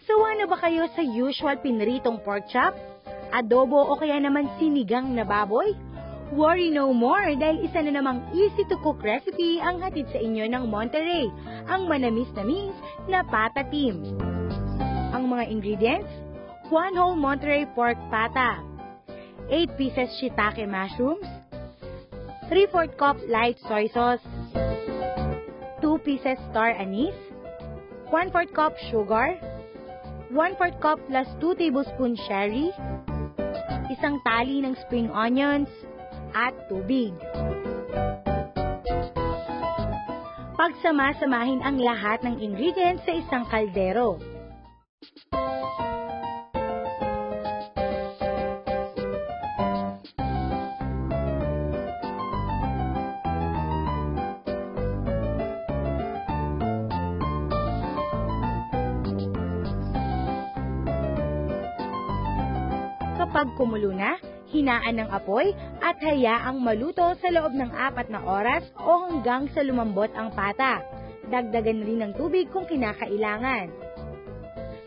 Sawa na ba kayo sa usual pinritong pork chop, adobo o kaya naman sinigang na baboy? Worry no more dahil isa na namang easy-to-cook recipe ang hatid sa inyo ng Monterey, ang manamis-namis na pata team. Ang mga ingredients: 1 whole Monterey pork pata, 8 pieces shiitake mushrooms, 3/4 cup light soy sauce, 2 pieces star anise, 1/4 cup sugar, 1/4 cup plus 2 tablespoon sherry, isang tali ng spring onions, at tubig. Pagsama-samahin ang lahat ng ingredients sa isang kaldero. Kapag kumulo na, hinaan ng apoy at hayaang maluto sa loob ng 4 na oras o hanggang sa lumambot ang pata. Dagdagan rin ng tubig kung kinakailangan.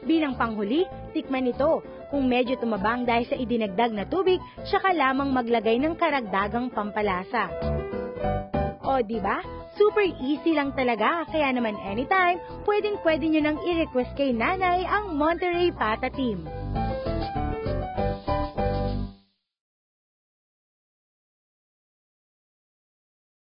Bilang panghuli, tikman ito. Kung medyo tumabang dahil sa idinagdag na tubig, tsaka lamang maglagay ng karagdagang pampalasa. O diba? Super easy lang talaga, kaya naman anytime, pwedeng-pwede nyo nang i-request kay nanay ang Monterey Pata Team.